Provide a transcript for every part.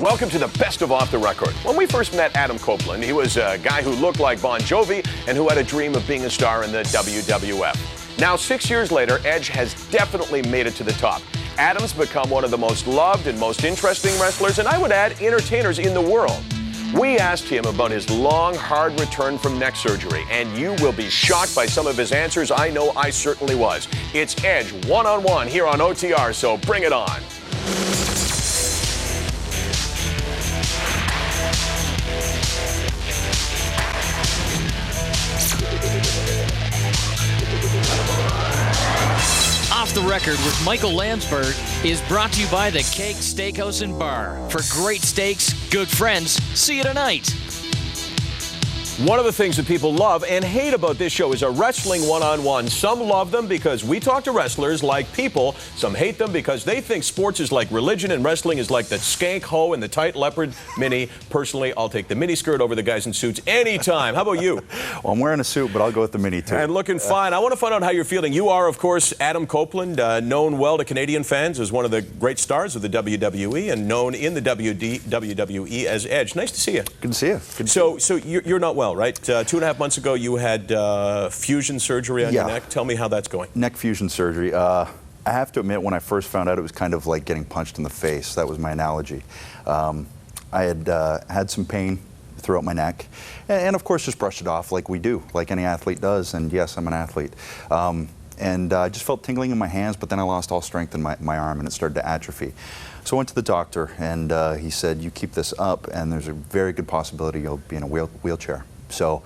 Welcome to the best of Off the Record. When we first met Adam Copeland, he was a guy who looked like Bon Jovi and who had a dream of being a star in the WWF. Now, 6 years later, Edge has definitely made it to the top. Adam's become one of the most loved and most interesting wrestlers, and I would add, entertainers in the world. We asked him about his long, hard return from neck surgery, and you will be shocked by some of his answers. I know I certainly was. It's Edge one-on-one here on OTR, so bring it on. Off the Record with Michael Landsberg is brought to you by the Cake Steakhouse and Bar. For great steaks, good friends, see you tonight. One of the things that people love and hate about this show is a wrestling one-on-one. Some love them because we talk to wrestlers like people. Some hate them because they think sports is like religion and wrestling is like the skank hoe and the tight leopard mini. Personally, I'll take the mini skirt over the guys in suits anytime. How about you? Well, I'm wearing a suit, but I'll go with the mini too. And looking fine. I want to find out how you're feeling. You are, of course, Adam Copeland, known well to Canadian fans as one of the great stars of the WWE and known in the WWE as Edge. Nice to see you. Good to see you. So you're not well, right? 2.5 months ago, you had fusion surgery on your neck. Tell me how that's going. Neck fusion surgery. I have to admit, when I first found out, it was kind of like getting punched in the face. That was my analogy. I had had some pain throughout my neck, and of course, just brushed it off like we do, like any athlete does. And yes, I'm an athlete. And I just felt tingling in my hands, but then I lost all strength in my arm, and it started to atrophy. So I went to the doctor, and he said, "You keep this up, and there's a very good possibility you'll be in a wheelchair." So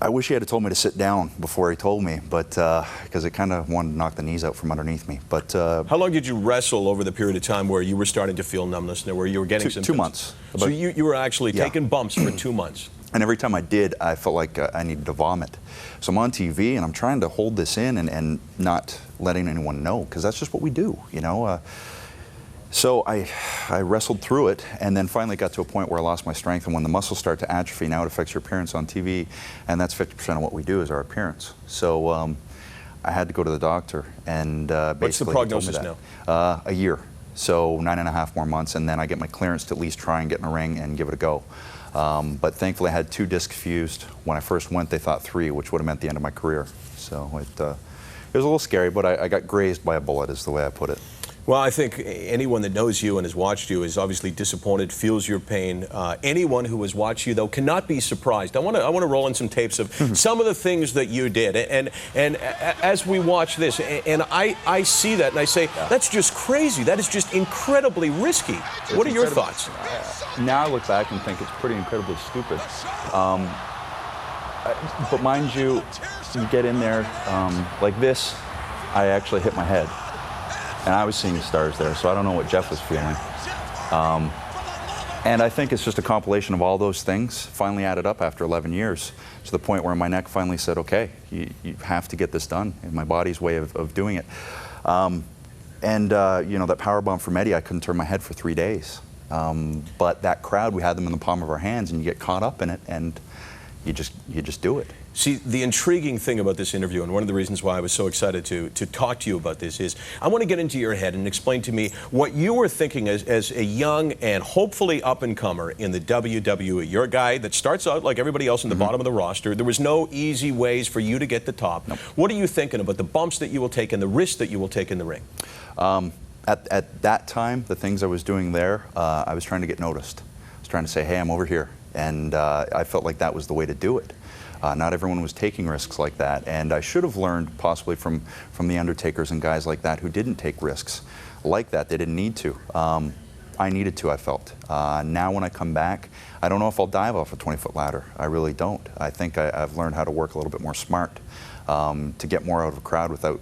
I wish he had told me to sit down before he told me, but because it kind of wanted to knock the knees out from underneath me. But how long did you wrestle over the period of time where you were starting to feel numbness and where you were getting symptoms? 2 months. So you were actually taking bumps for 2 months. And every time I did, I felt like I needed to vomit. So I'm on TV and I'm trying to hold this in and not letting anyone know, because that's just what we do, you know. So I wrestled through it, and then finally got to a point where I lost my strength. And when the muscles start to atrophy, now it affects your appearance on TV, and that's 50% of what we do is our appearance. So I had to go to the doctor, and basically what's the prognosis now? A year. So 9.5 more months, and then I get my clearance to at least try and get in a ring and give it a go. But thankfully, I had 2 discs fused. When I first went, they thought 3, which would have meant the end of my career. So it was a little scary, but I got grazed by a bullet, is the way I put it. Well, I think anyone that knows you and has watched you is obviously disappointed, feels your pain. Anyone who has watched you, though, cannot be surprised. I want to roll in some tapes of some of the things that you did. And as we watch this, and I see that and I say, that's just crazy. That is just incredibly risky. What are your thoughts? Now I look back and think it's pretty incredibly stupid. But mind you, you get in there like this, I actually hit my head. And I was seeing stars there, so I don't know what Jeff was feeling. And I think it's just a compilation of all those things finally added up after 11 years to the point where my neck finally said, okay, you have to get this done, in my body's way of doing it. You know, that power bomb from Eddie, I couldn't turn my head for 3 days. But that crowd, we had them in the palm of our hands, and you get caught up in it, and you just do it. See, the intriguing thing about this interview, and one of the reasons why I was so excited to talk to you about this, is I want to get into your head and explain to me what you were thinking as a young and hopefully up-and-comer in the WWE. You're a guy that starts out like everybody else in the bottom of the roster. There was no easy ways for you to get the top. Nope. What are you thinking about the bumps that you will take and the risks that you will take in the ring? At that time, the things I was doing there, I was trying to get noticed. I was trying to say, hey, I'm over here. And I felt like that was the way to do it. Not everyone was taking risks like that, and I should have learned possibly from the Undertakers and guys like that who didn't take risks like that. They didn't need to. I needed to, I felt. Now when I come back, I don't know if I'll dive off a 20-foot ladder. I really don't. I think I've learned how to work a little bit more smart to get more out of a crowd without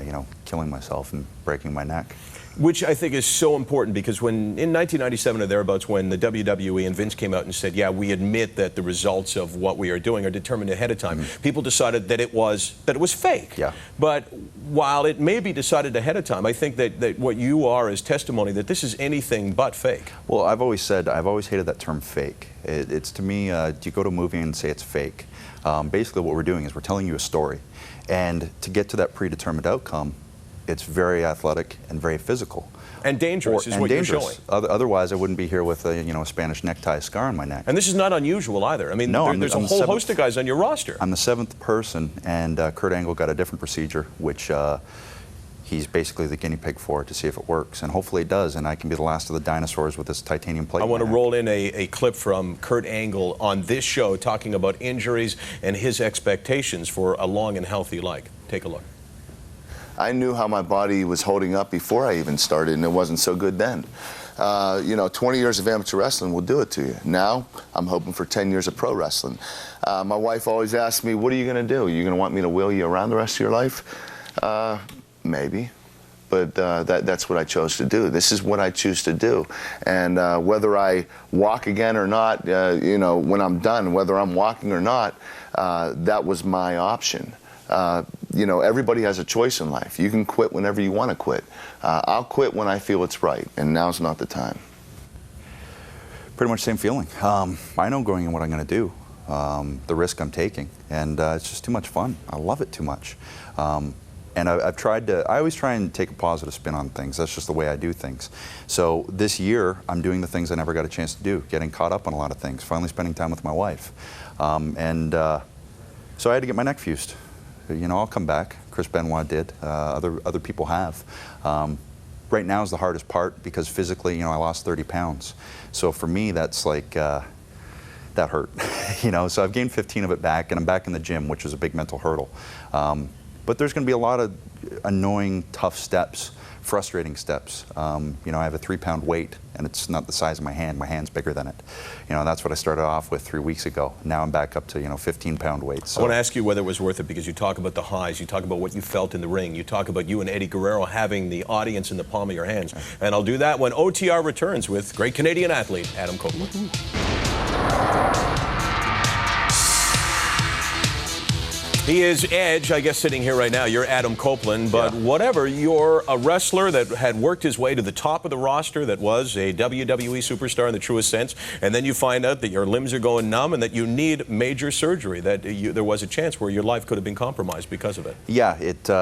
you know, killing myself and breaking my neck. Which I think is so important, because when in 1997 or thereabouts, when the WWE and Vince came out and said, yeah, we admit that the results of what we are doing are determined ahead of time, people decided that it was fake. Yeah. But while it may be decided ahead of time, I think that what you are is testimony that this is anything but fake. Well, I've always hated that term fake. It's to me, you go to a movie and say it's fake. Basically what we're doing is we're telling you a story. And to get to that predetermined outcome, it's very athletic and very physical. And dangerous is what you're showing. Otherwise, I wouldn't be here with a Spanish necktie scar on my neck. And this is not unusual either. I mean, no, there's a whole host of guys on your roster. I'm the 7th person, and Kurt Angle got a different procedure, which he's basically the guinea pig for, to see if it works. And hopefully it does, and I can be the last of the dinosaurs with this titanium plate. I want to roll in a clip from Kurt Angle on this show talking about injuries and his expectations for a long and healthy life. Take a look. I knew how my body was holding up before I even started, and it wasn't so good then. 20 years of amateur wrestling will do it to you. Now, I'm hoping for 10 years of pro wrestling. My wife always asks me, what are you going to do? Are you going to want me to wheel you around the rest of your life? Maybe. But that's what I chose to do. This is what I choose to do. And whether I walk again or not, when I'm done, whether I'm walking or not, that was my option. Everybody has a choice in life. You can quit whenever you want to quit. I'll quit when I feel it's right, and now's not the time. Pretty much the same feeling. I know going in what I'm going to do, the risk I'm taking, and it's just too much fun. I love it too much. And I've tried to, I always try and take a positive spin on things. That's just the way I do things. So this year, I'm doing the things I never got a chance to do, getting caught up on a lot of things, finally spending time with my wife. So I had to get my neck fused. I'll come back. Chris Benoit did. Other people have. Right now is the hardest part because physically, I lost 30 pounds. So for me, that's like, that hurt. So I've gained 15 of it back, and I'm back in the gym, which is a big mental hurdle. But there's going to be a lot of annoying, tough steps, frustrating steps. I have a 3-pound weight, and it's not the size of my hand. My hand's bigger than it. That's what I started off with 3 weeks ago. Now I'm back up to 15-pound weight. So. I want to ask you whether it was worth it, because you talk about the highs, you talk about what you felt in the ring, you talk about you and Eddie Guerrero having the audience in the palm of your hands. And I'll do that when OTR returns with great Canadian athlete Adam Copeland. He is Edge, I guess, sitting here right now. You're Adam Copeland, but whatever, you're a wrestler that had worked his way to the top of the roster, that was a WWE superstar in the truest sense, and then you find out that your limbs are going numb and that you need major surgery, that there was a chance where your life could have been compromised because of it. Yeah,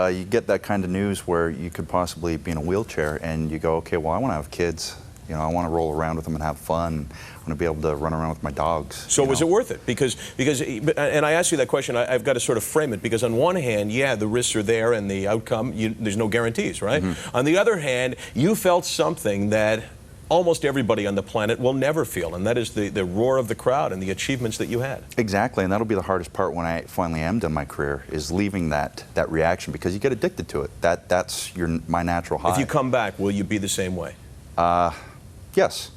you get that kind of news where you could possibly be in a wheelchair and you go, okay, well, I want to have kids. I want to roll around with them and have fun. I want to be able to run around with my dogs. So was it worth it? Because, and I asked you that question, I've got to sort of frame it, because on one hand, yeah, the risks are there and the outcome, there's no guarantees, right? Mm-hmm. On the other hand, you felt something that almost everybody on the planet will never feel, and that is the roar of the crowd and the achievements that you had. Exactly, and that'll be the hardest part when I finally am done my career, is leaving that reaction, because you get addicted to it. That's my natural high. If you come back, will you be the same way? Yes.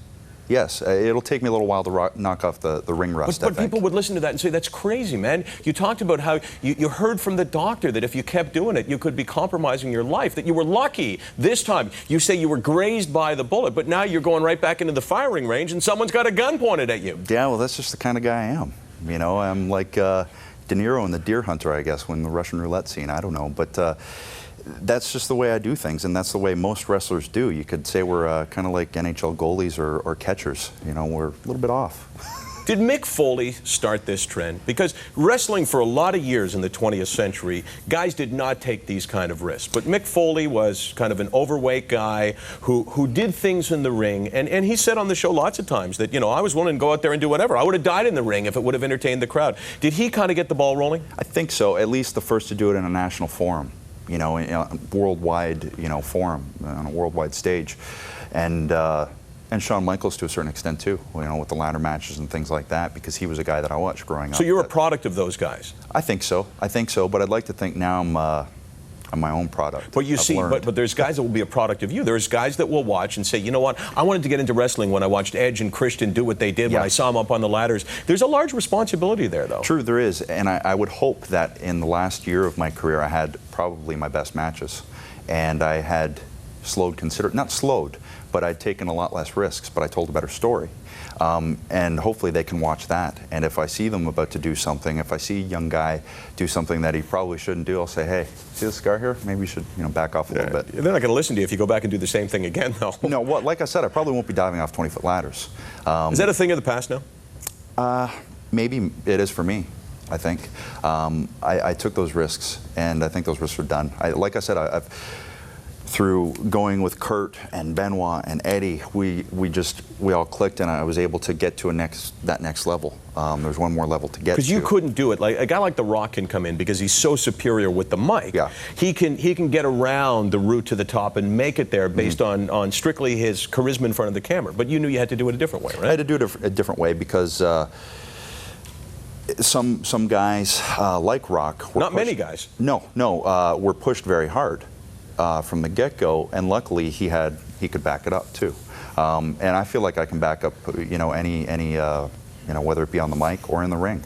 Yes, it'll take me a little while to knock off the ring rust. But people would listen to that and say, that's crazy, man. You talked about how you heard from the doctor that if you kept doing it, you could be compromising your life, that you were lucky this time. You say you were grazed by the bullet, but now you're going right back into the firing range and someone's got a gun pointed at you. Yeah, well, that's just the kind of guy I am. I'm like De Niro in The Deer Hunter, I guess, when the Russian roulette scene, I don't know. But that's just the way I do things, and that's the way most wrestlers do. You could say we're kind of like NHL goalies or catchers. We're a little bit off. Did Mick Foley start this trend? Because wrestling for a lot of years in the 20th century, guys did not take these kind of risks. But Mick Foley was kind of an overweight guy who did things in the ring. And he said on the show lots of times that, I was willing to go out there and do whatever. I would have died in the ring if it would have entertained the crowd. Did he kind of get the ball rolling? I think so. At least the first to do it in a national forum. In a worldwide, forum, on a worldwide stage. And Shawn Michaels to a certain extent too, with the ladder matches and things like that, because he was a guy that I watched growing up. So you're a product of those guys? I think so, but I'd like to think now I'm my own product. But you see, but there's guys that will be a product of you. There's guys that will watch and say, you know what, I wanted to get into wrestling when I watched Edge and Christian do what they did, when I saw them up on the ladders. There's a large responsibility there, though. True, there is, and I would hope that in the last year of my career I had probably my best matches, and I had not slowed, but I'd taken a lot less risks, but I told a better story. And hopefully they can watch that. And if I see them about to do something, if I see a young guy do something that he probably shouldn't do, I'll say, hey, see this scar here? Maybe you should back off a little bit. They're not going to listen to you if you go back and do the same thing again, though. No, like I said, I probably won't be diving off 20-foot ladders. Is that a thing of the past now? Maybe it is for me, I think. I took those risks, and I think those risks are done. Like I said, through going with Kurt and Benoit and Eddie, we all clicked, and I was able to get to that next level. There's one more level to get to. Because you couldn't do it. Like a guy like The Rock can come in because he's so superior with the mic. Yeah. He can get around the route to the top and make it there based on strictly his charisma in front of the camera. But you knew you had to do it a different way, right? I had to do it a different way because some guys like Rock were Not many guys. No, were pushed very hard from the get-go, and luckily he could back it up too. And I feel like I can back up, any whether it be on the mic or in the ring.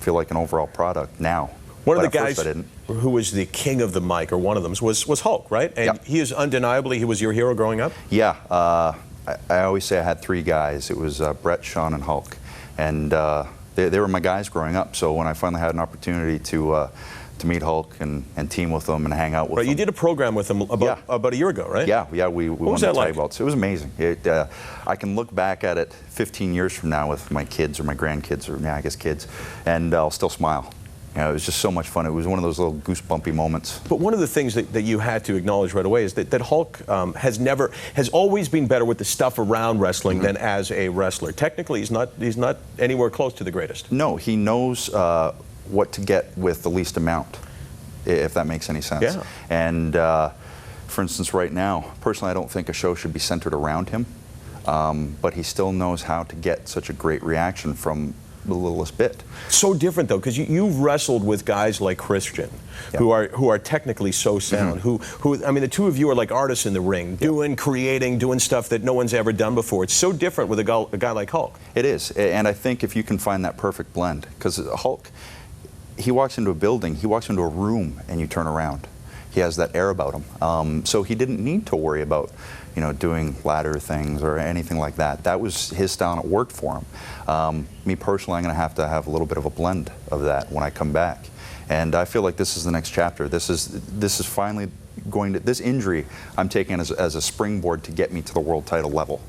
Feel like an overall product now. One of the guys who was the king of the mic, or one of them, was Hulk, right? And Yep. he was your hero growing up? Yeah, I always say I had three guys. It was Brett, Sean, and Hulk, and they were my guys growing up. So when I finally had an opportunity to meet Hulk and team with them and hang out with them. You did a program with him about a year ago, right? Yeah, we won was the that tag like? belts. It was amazing. I can look back at it 15 years from now with my kids or my grandkids, or I guess kids, and I'll still smile. It was just so much fun. It was one of those little goosebumpy moments. But one of the things that you had to acknowledge right away is that Hulk has always been better with the stuff around wrestling than as a wrestler. Technically, he's not anywhere close to the greatest. No, he knows what to get with the least amount, if that makes any sense. Yeah. And for instance, right now, personally, I don't think a show should be centered around him, but he still knows how to get such a great reaction from the littlest bit. So different though, because you've wrestled with guys like Christian, who are technically so sound. Who I mean, the two of you are like artists in the ring, creating, doing stuff that no one's ever done before. It's so different with a guy like Hulk. It is, and I think if you can find that perfect blend, because Hulk, he walks into a building, he walks into a room, and you turn around. He has that air about him. So he didn't need to worry about, doing ladder things or anything like that. That was his style, and it worked for him. Me personally, I'm going to have a little bit of a blend of that when I come back. And I feel like this is the next chapter. This is finally this injury I'm taking as a springboard to get me to the world title level.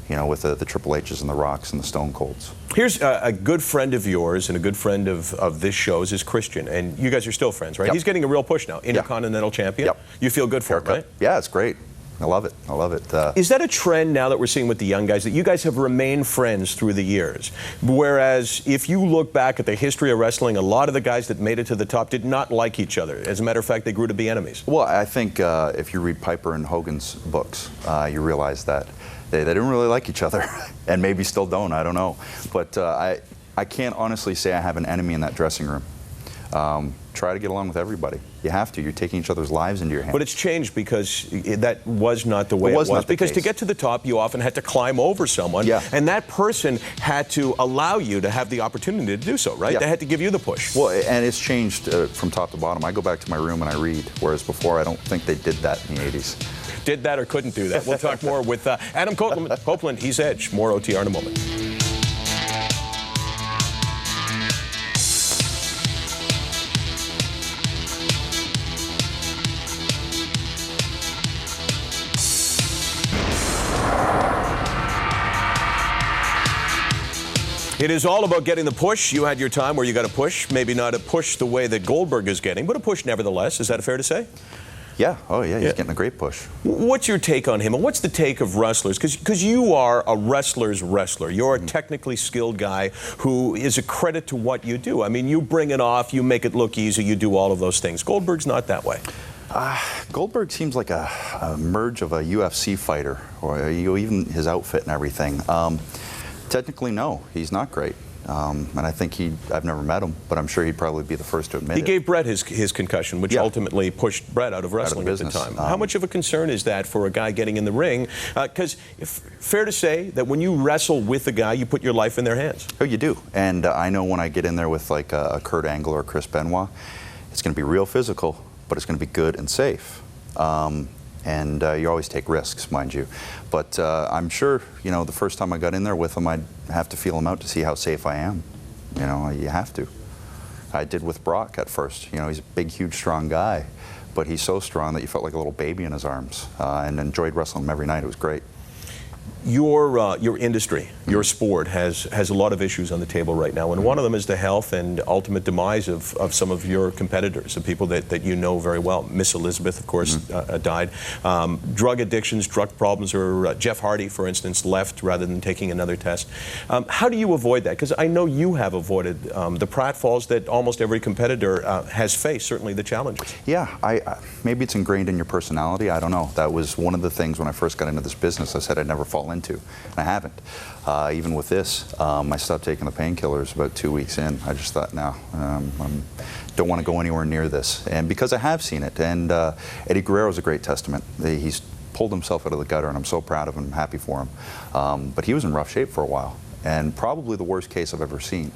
With the Triple H's and the Rocks and the Stone Colds. Here's a good friend of yours and a good friend of this show's is Christian, and you guys are still friends, right? Yep. He's getting a real push now, Intercontinental Champion. Yep. You feel good for him, right? Yeah, it's great. I love it. I love it. Is that a trend now that we're seeing with the young guys, that you guys have remained friends through the years? Whereas if you look back at the history of wrestling, a lot of the guys that made it to the top did not like each other. As a matter of fact, they grew to be enemies. Well, I think if you read Piper and Hogan's books, you realize that they didn't really like each other, and maybe still don't, I don't know. But I can't honestly say I have an enemy in that dressing room. Try to get along with everybody. You have to. You're taking each other's lives into your hands. But it's changed because that was not the way it was. Because to get to the top, you often had to climb over someone, and that person had to allow you to have the opportunity to do so, right? Yeah. They had to give you the push. Well, and it's changed from top to bottom. I go back to my room and I read, whereas before I don't think they did that in the 80s. Did that or couldn't do that. We'll talk more with Adam Copeland. He's Edge. More OTR in a moment. It is all about getting the push. You had your time where you got a push. Maybe not a push the way that Goldberg is getting, but a push nevertheless. Is that fair to say? Yeah. Oh, yeah. He's getting a great push. What's your take on him, and what's the take of wrestlers? Because you are a wrestler's wrestler. You're a technically skilled guy who is a credit to what you do. I mean, you bring it off, you make it look easy, you do all of those things. Goldberg's not that way. Goldberg seems like a merge of a UFC fighter, or even his outfit and everything. Technically, no, he's not great. And I think I've never met him, but I'm sure he'd probably be the first to admit it. He gave Brett his concussion, which ultimately pushed Brett out of wrestling at the time. How much of a concern is that for a guy getting in the ring? Because fair to say that when you wrestle with a guy, you put your life in their hands. Oh, you do. And I know when I get in there with like a Kurt Angle or a Chris Benoit, it's going to be real physical, but it's going to be good and safe. And you always take risks, mind you. But I'm sure, the first time I got in there with him, I'd have to feel him out to see how safe I am. You have to. I did with Brock at first. He's a big, huge, strong guy, but he's so strong that you felt like a little baby in his arms, and enjoyed wrestling him every night. It was great. Your industry, your sport has a lot of issues on the table right now, and one of them is the health and ultimate demise of some of your competitors, the people that you know very well. Miss Elizabeth, of course, died. Drug addictions, drug problems, or Jeff Hardy, for instance, left rather than taking another test. How do you avoid that? Because I know you have avoided the pratfalls that almost every competitor has faced, certainly the challenges. Yeah, maybe it's ingrained in your personality. I don't know. That was one of the things when I first got into this business. I said I'd never fall into, and I haven't. Even with this, I stopped taking the painkillers about 2 weeks in. I just thought, no, I don't want to go anywhere near this. And because I have seen it, and Eddie Guerrero's a great testament. He's pulled himself out of the gutter, and I'm so proud of him, I'm happy for him. But he was in rough shape for a while, and probably the worst case I've ever seen.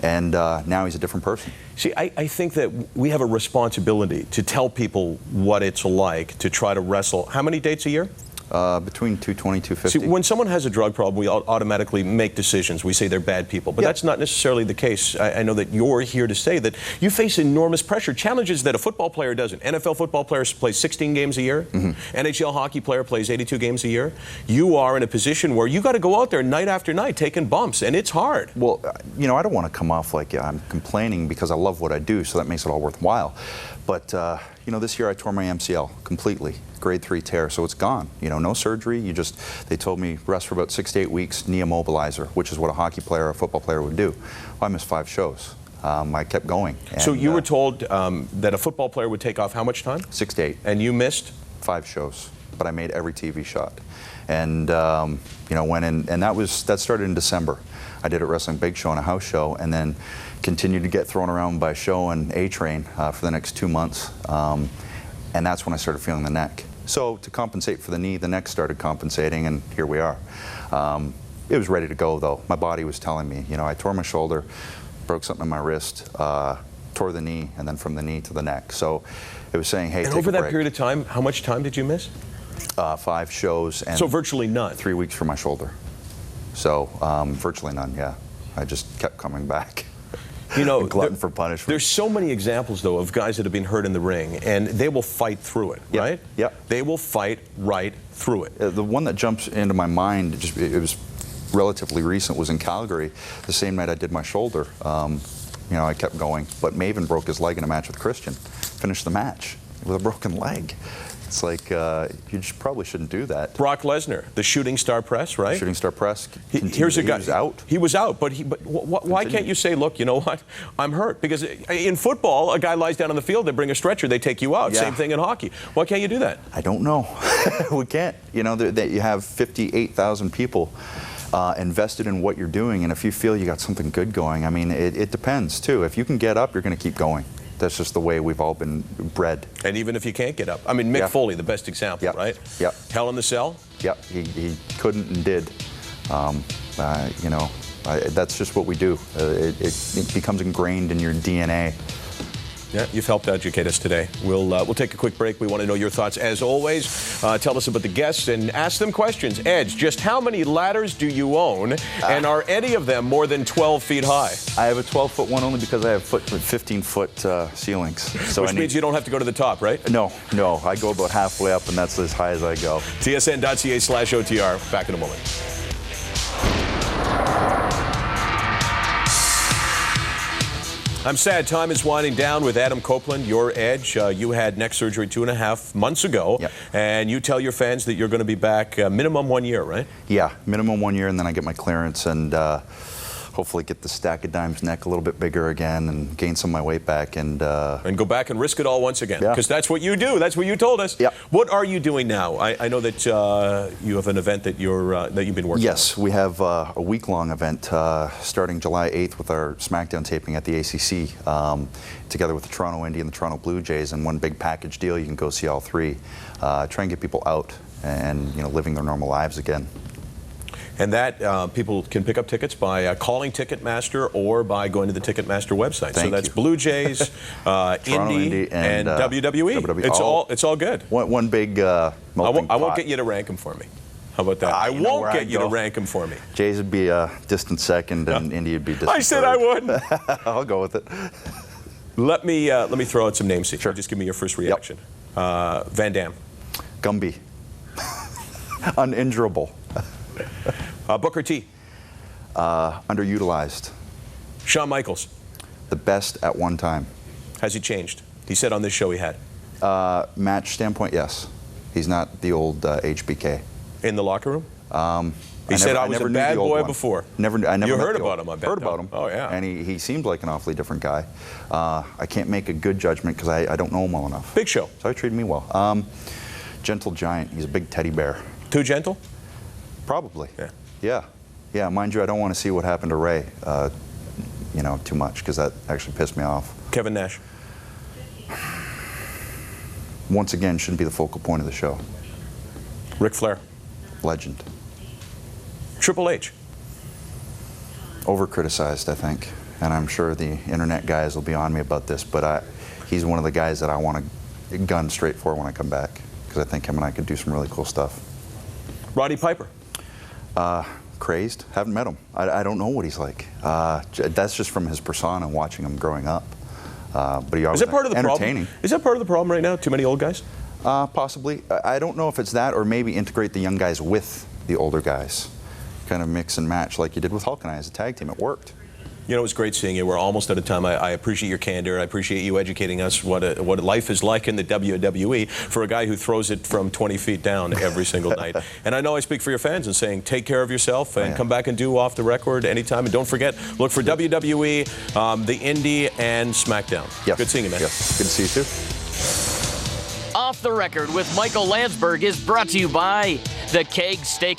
And now he's a different person. See, I think that we have a responsibility to tell people what it's like to try to wrestle. How many dates a year? Between 220, 250. See, when someone has a drug problem, we automatically make decisions. We say they're bad people, but that's not necessarily the case. I know that you're here to say that you face enormous pressure, challenges that a football player doesn't. NFL football players play 16 games a year. NHL hockey player plays 82 games a year. You are in a position where you got to go out there night after night taking bumps, and it's hard. Well, you know, I don't want to come off like I'm complaining because I love what I do, so that makes it all worthwhile. But, you know, this year I tore my MCL completely, grade 3 tear, so it's gone. You know, no surgery. They told me rest for about 6 to 8 weeks, knee immobilizer, which is what a hockey player or a football player would do. Well, I missed 5 shows. I kept going. And, so you were told that a football player would take off how much time? 6 to 8. And you missed? 5 shows, but I made every TV shot. And, you know, went in, and that started in December. I did a Wrestling Big Show and a house show, and then continued to get thrown around by Show and A-Train for the next 2 months. And that's when I started feeling the neck. So to compensate for the knee, the neck started compensating, and here we are. It was ready to go, though. My body was telling me, you know, I tore my shoulder, broke something in my wrist, tore the knee, and then from the knee to the neck. So it was saying, hey, and take over a that break. period of time, how much time did you miss? 5 shows. And so virtually none. 3 weeks for my shoulder. So virtually none, yeah. I just kept coming back. You know, glutton for punishment. There's so many examples, though, of guys that have been hurt in the ring, and they will fight through it, right? Yep. They will fight right through it. The one that jumps into my mind, it was relatively recent, was in Calgary, the same night I did my shoulder. You know, I kept going, but Maven broke his leg in a match with Christian, finished the match with a broken leg. It's like, you probably shouldn't do that. Brock Lesnar, the shooting star press, right? Shooting star press. Here's a guy. He was out. He was out, but why can't you say, look, you know what, I'm hurt? Because in football, a guy lies down on the field, they bring a stretcher, they take you out. Yeah. Same thing in hockey. Why can't you do that? I don't know. We can't. You know, you have 58,000 people invested in what you're doing, and if you feel you got something good going, I mean, it depends, too. If you can get up, you're going to keep going. That's just the way we've all been bred. And even if you can't get up. I mean, Mick Foley, the best example, right? Yep. Hell in the Cell? Yep, he couldn't and did. You know, that's just what we do. It becomes ingrained in your DNA. Yeah, you've helped educate us today. We'll take a quick break. We want to know your thoughts. As always, tell us about the guests and ask them questions. Edge, just how many ladders do you own, and are any of them more than 12 feet high? I have a 12-foot one only because I have 15-foot ceilings. So Which means you don't have to go to the top, right? No, I go about halfway up, and that's as high as I go. TSN.ca/OTR. Back in a moment. I'm sad time is winding down with Adam Copeland, your Edge. You had neck surgery 2.5 months ago, and you tell your fans that you're going to be back minimum 1 year, right? Yeah, minimum 1 year, and then I get my clearance and hopefully get the stack of dimes neck a little bit bigger again and gain some of my weight back and go back and risk it all once again, because that's what you do. That's what you told us. Yeah. What are you doing now? I know that you have an event that you've been working on. Yes, we have a week-long event starting July 8th with our SmackDown taping at the ACC, together with the Toronto Indy and the Toronto Blue Jays, and one big package deal. You can go see all three. Try and get people out and living their normal lives again. And that people can pick up tickets by calling Ticketmaster or by going to the Ticketmaster website. So that's Blue Jays, Indy, and WWE. It's all good. One big melting pot. I won't get you to rank them for me. How about that? I won't get you to rank them for me. Jays would be a distant second, and Indy would be distant I said third. I wouldn't. I'll go with it. Let me throw out some names here. Sure. Just give me your first reaction. Van Damme. Gumby. Uninjurable. Booker T. Underutilized. Shawn Michaels. The best at one time. Has he changed? He said on this show he had. Match standpoint, yes. He's not the old HBK. In the locker room? He said I was a bad boy before. I never You met heard the about old- him, I bet. Heard about him. Oh, yeah. And he seemed like an awfully different guy. I can't make a good judgment because I don't know him well enough. Big Show. So he treated me well. Gentle giant. He's a big teddy bear. Too gentle? Probably. Yeah. Yeah. Mind you, I don't want to see what happened to Ray, too much because that actually pissed me off. Kevin Nash. Once again, shouldn't be the focal point of the show. Ric Flair. Legend. Triple H. Over-criticized, I think. And I'm sure the internet guys will be on me about this, but he's one of the guys that I want to gun straight for when I come back because I think him and I could do some really cool stuff. Roddy Piper. Crazed. Haven't met him. I don't know what he's like. That's just from his persona and watching him growing up. But he always Is that part of the entertaining. problem? Is that part of the problem right now? Too many old guys? Possibly. I don't know if it's that or maybe integrate the young guys with the older guys. Kind of mix and match like you did with Hulk and I as a tag team. It worked. You know, it was great seeing you. We're almost out of time. I appreciate your candor. I appreciate you educating us what life is like in the WWE for a guy who throws it from 20 feet down every single night. And I know I speak for your fans in saying take care of yourself and come back and do Off the Record anytime. And don't forget, look for WWE, the Indie, and SmackDown. Yes. Good seeing you, man. Yes. Good to see you, too. Off the Record with Michael Landsberg is brought to you by the Keg Steak